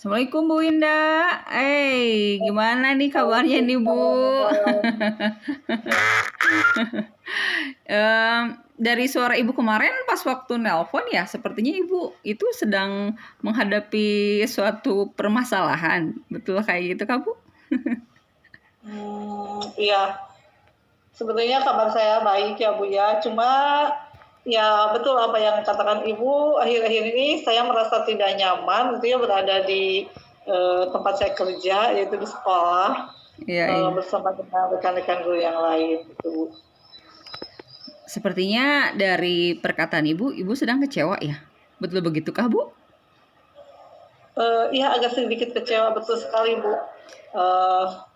Assalamualaikum Bu Indah. Gimana nih kabarnya nih Bu? Dari suara Ibu kemarin pas waktu nelpon ya, sepertinya Ibu itu sedang menghadapi suatu permasalahan. Betul kayak gitu Kak Bu? Iya, sebetulnya kabar saya baik ya Bu ya. Cuma ya betul apa yang katakan Ibu, akhir-akhir ini saya merasa tidak nyaman gitu ya berada di tempat saya kerja, yaitu di sekolah, Iya, iya. bersama dengan rekan-rekan guru yang lain gitu Bu. Sepertinya dari perkataan Ibu sedang kecewa ya. Betul begitukah Bu? Iya, agak sedikit kecewa, betul sekali Bu. Eh,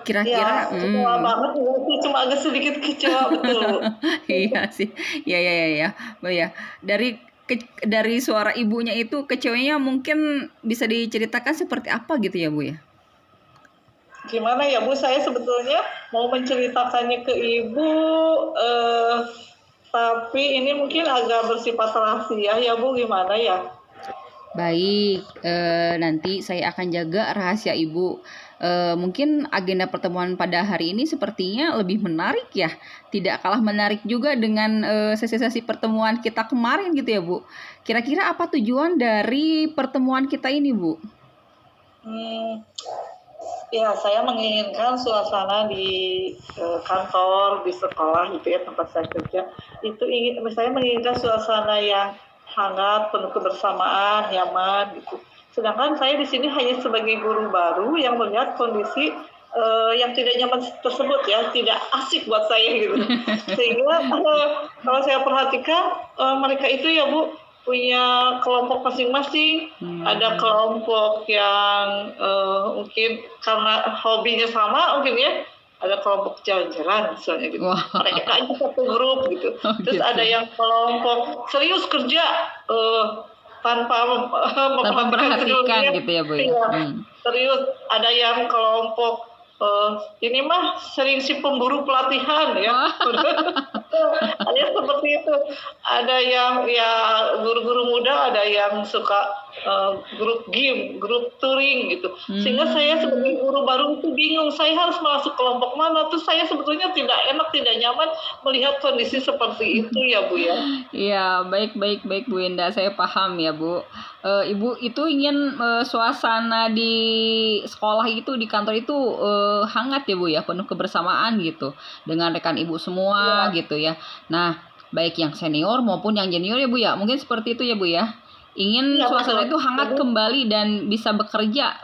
Kira-kira, Ya, kecewa banget enggak sih, cuma agak sedikit kecewa, betul Bu. iya sih. Ya, ya, ya, ya. Oh ya, dari suara ibunya itu kecewanya mungkin bisa diceritakan seperti apa gitu ya Bu ya? Gimana ya Bu, saya sebetulnya mau menceritakannya ke Ibu, tapi ini mungkin agak bersifat rahasia ya Bu, gimana ya? Baik, nanti saya akan jaga rahasia Ibu. Mungkin agenda pertemuan pada hari ini sepertinya lebih menarik ya. Tidak kalah menarik juga dengan sesi-sesi pertemuan kita kemarin gitu ya Bu. Kira-kira apa tujuan dari pertemuan kita ini Bu? Ya, saya menginginkan suasana di kantor, di sekolah gitu ya, tempat saya kerja, saya menginginkan suasana yang hangat, penuh kebersamaan, nyaman gitu. Sedangkan saya di sini hanya sebagai guru baru yang melihat kondisi yang tidak nyaman tersebut ya, tidak asik buat saya gitu. Sehingga kalau saya perhatikan mereka itu ya Bu punya kelompok masing-masing. Ada kelompok yang mungkin karena hobinya sama mungkin ya, ada kelompok jalan-jalan misalnya gitu. Wah. Mereka aja satu grup gitu. Terus Gitu. ada yang kelompok serius kerja tanpa Memperhatikan gitu ya Bu ya. Iya, serius. Ada yang kelompok ini mah sering si pemburu pelatihan ya. Ada yang seperti itu. Ada yang ya guru-guru muda, ada yang suka grup game, grup touring gitu. Sehingga saya sebagai guru baru itu bingung, saya harus masuk kelompok mana. Terus saya sebetulnya tidak enak, tidak nyaman melihat kondisi seperti itu ya Bu ya. Iya, baik Bu Indah, saya paham ya Bu. Ibu itu ingin suasana di sekolah itu, di kantor itu hangat ya Bu ya, penuh kebersamaan gitu dengan rekan Ibu semua gitu ya. Nah, baik yang senior maupun yang junior ya Bu ya, mungkin seperti itu ya Bu ya. Ingin suasana itu hangat kembali dan bisa bekerja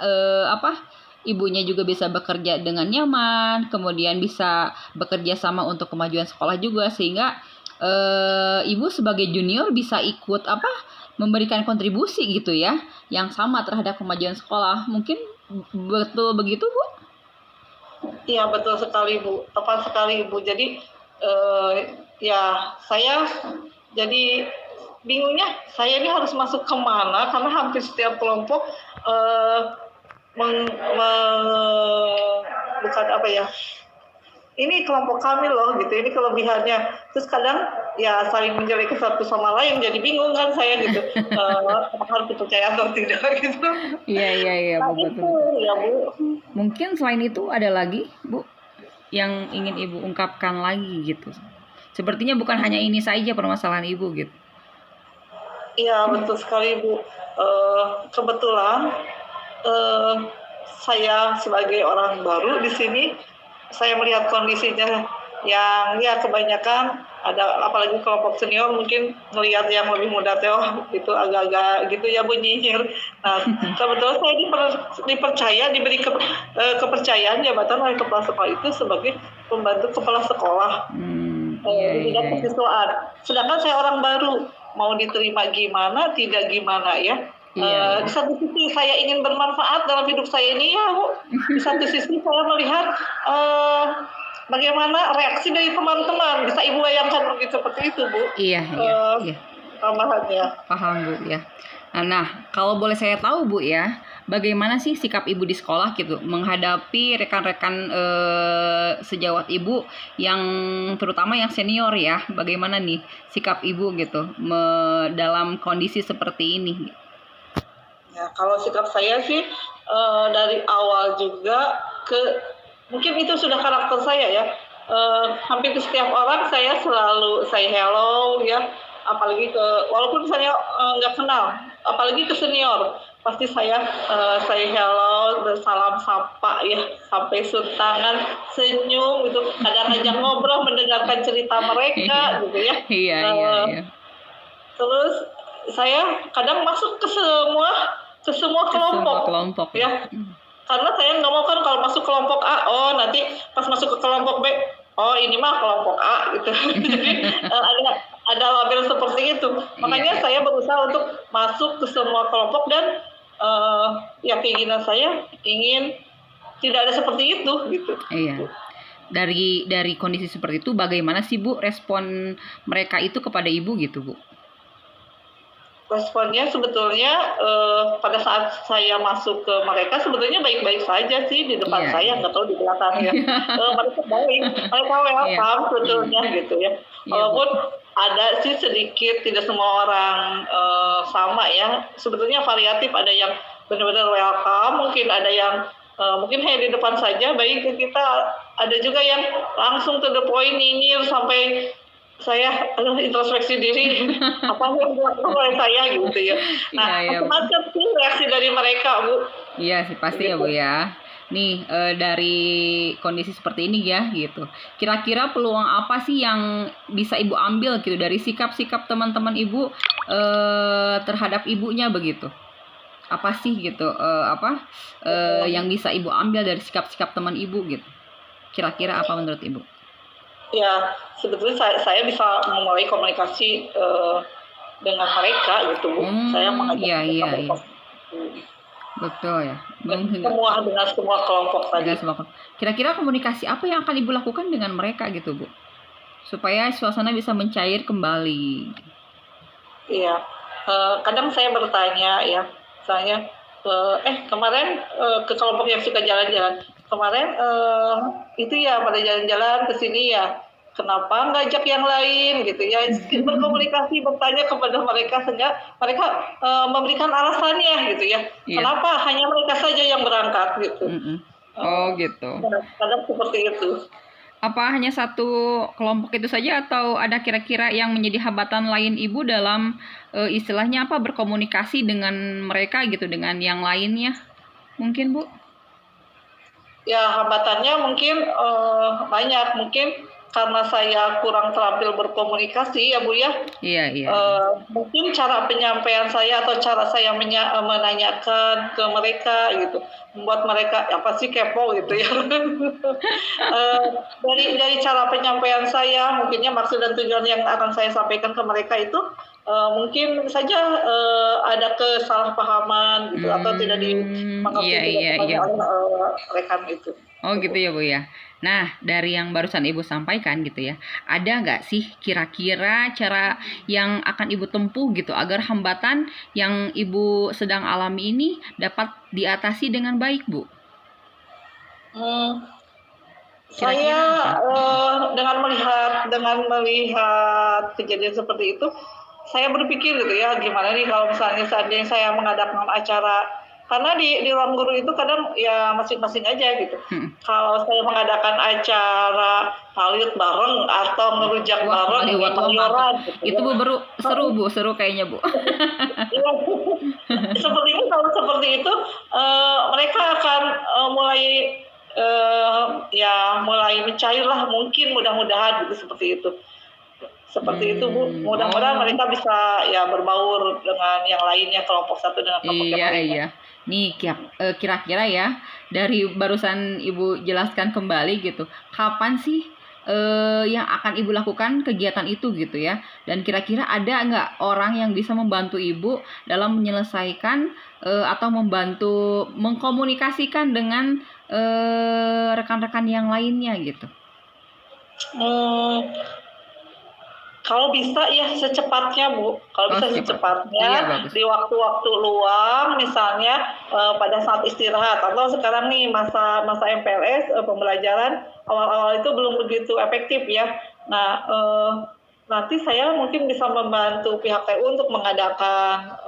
ibunya juga bisa bekerja dengan nyaman, kemudian bisa bekerja sama untuk kemajuan sekolah juga sehingga ibu sebagai junior bisa ikut memberikan kontribusi gitu ya yang sama terhadap kemajuan sekolah. Mungkin betul begitu Bu? Iya betul sekali Bu, tepat sekali Bu. Jadi ya saya jadi bingungnya saya ini harus masuk kemana karena hampir setiap kelompok bukan apa ya, ini kelompok kami loh gitu, ini kelebihannya. Terus kadang ya saling menjelekkan satu sama lain, jadi bingung kan saya gitu, harus dipercaya atau tidak gitu. Iya Nah, Bu, itu betul. ya Bu. Mungkin selain itu ada lagi Bu yang ingin Ibu ungkapkan lagi gitu. Sepertinya bukan hanya ini saja permasalahan Ibu gitu. Iya betul sekali Bu. Kebetulan saya sebagai orang baru di sini, saya melihat kondisinya yang ya kebanyakan ada, apalagi kelompok senior mungkin melihat yang lebih muda teh itu agak-agak gitu ya Bu, nyinyir. Nah kebetulan saya dipercaya, diberi kepercayaan jabatan oleh kepala sekolah itu sebagai pembantu kepala sekolah di bidang kesiswaan. Sedangkan saya orang baru, mau diterima gimana, tidak gimana ya. Di satu sisi saya ingin bermanfaat dalam hidup saya ini ya Bu. Di satu sisi saya melihat bagaimana reaksi dari teman-teman. Bisa Ibu bayangkan begitu seperti itu Bu. Iya. Tambahannya. Paham Bu ya. Nah, kalau boleh saya tahu Bu ya, bagaimana sih sikap Ibu di sekolah gitu menghadapi rekan-rekan sejawat Ibu yang terutama yang senior ya? Bagaimana nih sikap Ibu gitu dalam kondisi seperti ini? Ya, kalau sikap saya sih dari awal juga mungkin itu sudah karakter saya ya. Hampir ke setiap orang saya selalu say hello ya, apalagi walaupun saya nggak kenal, apalagi ke senior, pasti saya say hello, bersalam sapa ya, sampai suntangan, senyum gitu, kadang ngajak ngobrol, mendengarkan cerita mereka gitu ya. Iya, iya. Terus saya kadang masuk ke semua kelompok ya. Karena saya nggak mau kan kalau masuk kelompok A, oh nanti pas masuk ke kelompok B, oh ini mah kelompok A gitu. Jadi ada label seperti itu. Makanya saya berusaha untuk masuk ke semua kelompok dan ya keinginan saya ingin tidak ada seperti itu gitu. Iya. Dari kondisi seperti itu, bagaimana sih Bu respon mereka itu kepada Ibu gitu Bu? Responnya sebetulnya pada saat saya masuk ke mereka sebetulnya baik-baik saja sih di depan saya, nggak tahu di belakang ya. Mereka baik, mereka welcome sebetulnya gitu ya. Walaupun ada sih sedikit, tidak semua orang sama ya. Sebetulnya variatif, ada yang benar-benar welcome, mungkin ada yang mungkin hanya di depan saja baik ke kita, ada juga yang langsung to the point, nyinyir sampai saya introspeksi diri apa yang dilakukan oleh saya gitu ya. Nah, macam-macam sih reaksi dari mereka Bu. Iya sih pasti ya Bu ya. Nih dari kondisi seperti ini ya gitu. Kira-kira peluang apa sih yang bisa Ibu ambil gitu dari sikap-sikap teman-teman Ibu terhadap ibunya begitu? Apa sih gitu yang bisa Ibu ambil dari sikap-sikap teman Ibu gitu? Kira-kira apa menurut Ibu? Ya, sebetulnya saya bisa memulai komunikasi dengan mereka gitu Bu. Saya mengajak mereka. Betul ya. Dengan semua kelompok tadi. Kira-kira komunikasi apa yang akan Ibu lakukan dengan mereka gitu Bu? Supaya suasana bisa mencair kembali. Iya. Kadang saya bertanya ya, misalnya kemarin ke kelompok yang suka jalan-jalan. Kemarin itu ya pada jalan-jalan ke sini ya, kenapa nggak ajak yang lain gitu ya, berkomunikasi, bertanya kepada mereka sehingga mereka memberikan alasannya gitu ya, kenapa hanya mereka saja yang berangkat gitu. Oh gitu. Kadang seperti itu. Apa hanya satu kelompok itu saja atau ada kira-kira yang menjadi hambatan lain Ibu dalam istilahnya apa berkomunikasi dengan mereka gitu, dengan yang lainnya mungkin Bu? Ya hambatannya mungkin banyak, mungkin karena saya kurang terampil berkomunikasi ya Bu ya. Iya. Mungkin cara penyampaian saya atau cara saya menanyakan ke mereka gitu, membuat mereka apa sih kepo gitu ya. Dari cara penyampaian saya, mungkinnya maksud dan tujuan yang akan saya sampaikan ke mereka itu mungkin saja ada kesalahpahaman gitu atau tidak dimengerti oleh rekan itu. Oh gitu ya Bu ya. Nah dari yang barusan Ibu sampaikan gitu ya, ada nggak sih kira-kira cara yang akan Ibu tempuh gitu agar hambatan yang Ibu sedang alami ini dapat diatasi dengan baik Bu? Saya dengan melihat kejadian seperti itu, saya berpikir gitu ya, gimana nih kalau misalnya seandainya saya mengadakan acara, karena di ruang guru itu kadang ya masing-masing aja gitu. Kalau saya mengadakan acara maulid bareng atau ngerujak bareng, itu Bu seru kayaknya Bu. Seperti itu, kalau seperti itu mereka akan mulai mencairlah, mungkin mudah-mudahan gitu seperti itu. Seperti itu Bu, mudah-mudahan mereka bisa ya berbaur dengan yang lainnya, kelompok satu dengan kelompok yang lainnya. Iya. Nih kira-kira ya dari barusan Ibu jelaskan kembali gitu, kapan sih yang akan Ibu lakukan kegiatan itu gitu ya, dan kira-kira ada nggak orang yang bisa membantu Ibu dalam menyelesaikan atau membantu mengkomunikasikan dengan rekan-rekan yang lainnya gitu? Kalau bisa ya secepatnya Bu, secepatnya di waktu-waktu luang, misalnya pada saat istirahat, atau sekarang nih masa MPLS, pembelajaran awal-awal itu belum begitu efektif ya. Nah nanti saya mungkin bisa membantu pihak TU untuk mengadakan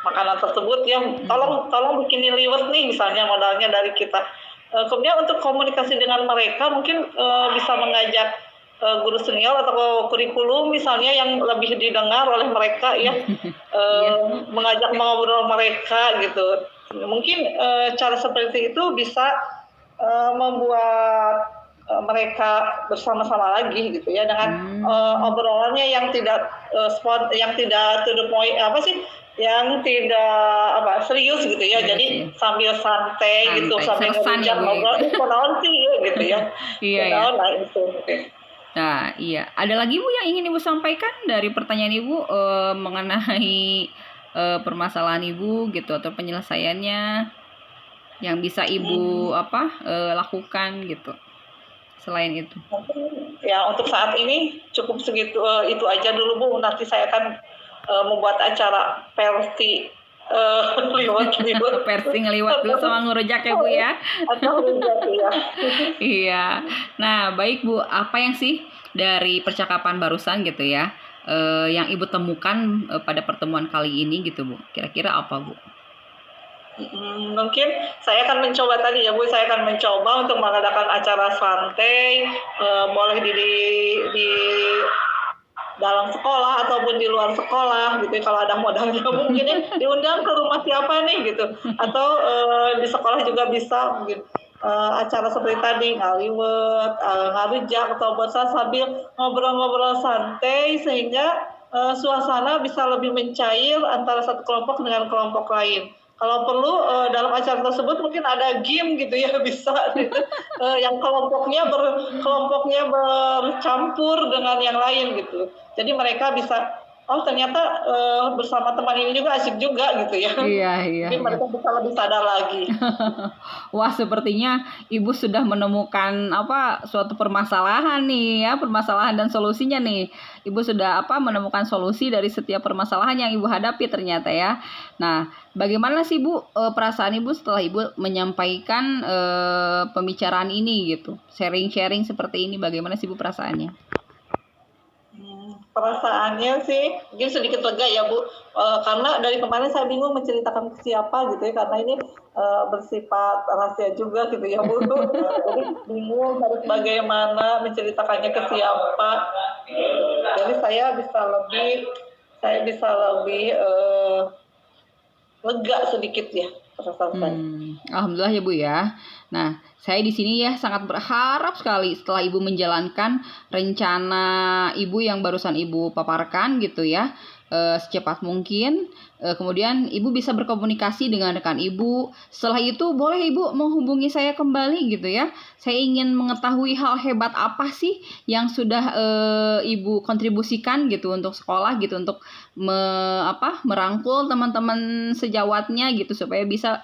makanan tersebut ya. Tolong bikinin liwet nih misalnya, modalnya dari kita. Kemudian untuk komunikasi dengan mereka mungkin bisa mengajak guru senior atau kurikulum misalnya yang lebih didengar oleh mereka ya, mengajak mengobrol mereka gitu. Mungkin cara seperti itu bisa membuat mereka bersama-sama lagi gitu ya, dengan obrolannya yang tidak yang tidak to the point, yang tidak serius gitu ya. Jadi sambil santai gitu, sambil ngerujak ngobrol kenaon sih gitu ya. Iya. Nah itu. Nah, iya. Ada lagi Bu yang ingin Ibu sampaikan dari pertanyaan Ibu mengenai permasalahan Ibu gitu, atau penyelesaiannya yang bisa Ibu lakukan gitu. Selain itu. Ya, untuk saat ini cukup segitu, itu aja dulu Bu. Nanti saya akan membuat acara versi liwat. Versi ngeliwat dulu sama ngerujak ya Bu ya. Atau ngerujak ya. Iya. Nah, baik Bu, apa yang sih dari percakapan barusan gitu ya, yang Ibu temukan pada pertemuan kali ini gitu Bu? Kira-kira apa Bu? Mungkin saya akan mencoba tadi ya Bu, saya akan mencoba untuk mengadakan acara santai, boleh di dalam sekolah ataupun di luar sekolah gitu. Kalau ada modalnya mungkin diundang ke rumah siapa nih gitu, atau di sekolah juga bisa mungkin acara seperti tadi ngaliwet, ngarujak atau bosan sambil ngobrol-ngobrol santai, sehingga suasana bisa lebih mencair antara satu kelompok dengan kelompok lain. Kalau perlu dalam acara tersebut mungkin ada game gitu ya, bisa gitu. Yang kelompoknya bercampur dengan yang lain gitu. Jadi mereka bisa, ternyata bersama teman ini juga asik juga gitu ya. Iya. Jadi mereka bisa lebih sadar lagi. Wah, sepertinya Ibu sudah menemukan suatu permasalahan nih ya, permasalahan dan solusinya nih. Ibu sudah menemukan solusi dari setiap permasalahan yang Ibu hadapi ternyata ya. Nah, bagaimana sih Bu perasaan Ibu setelah Ibu menyampaikan pembicaraan ini gitu? Sharing-sharing seperti ini, bagaimana sih Bu perasaannya? Perasaannya sih mungkin sedikit lega ya Bu, karena dari kemarin saya bingung menceritakan ke siapa gitu ya, karena ini bersifat rahasia juga gitu ya Bu. Jadi bingung harus bagaimana menceritakannya ke siapa. Jadi saya bisa lebih lega sedikit ya perasaan saya. Alhamdulillah ya Bu ya. Nah, saya di sini ya sangat berharap sekali setelah Ibu menjalankan rencana Ibu yang barusan Ibu paparkan gitu ya, secepat mungkin. Kemudian Ibu bisa berkomunikasi dengan rekan Ibu. Setelah itu boleh Ibu menghubungi saya kembali gitu ya. Saya ingin mengetahui hal hebat apa sih yang sudah Ibu kontribusikan gitu untuk sekolah gitu, untuk merangkul teman-teman sejawatnya gitu, supaya bisa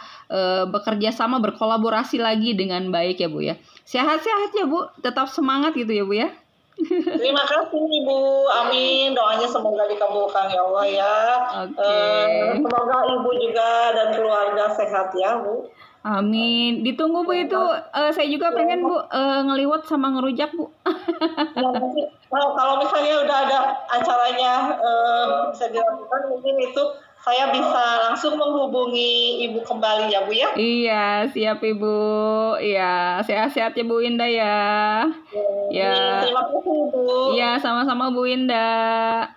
bekerja sama, berkolaborasi lagi dengan baik ya Bu ya. Sehat-sehat ya Bu, tetap semangat gitu ya Bu ya. Terima kasih Ibu, amin. Doanya semoga dikabulkan ya Allah ya. Semoga Ibu juga dan keluarga sehat ya Bu. Amin. Ditunggu Bu itu. Saya juga pengen Bu ngeliwat sama ngerujak Bu. Kalau misalnya udah ada acaranya bisa dilakukan, mungkin itu saya bisa langsung menghubungi Ibu kembali ya Bu ya. Iya, siap Ibu. Iya, sehat-sehat ya Bu Indah ya. Ya. Terima kasih Ibu. Iya, sama-sama Bu Indah.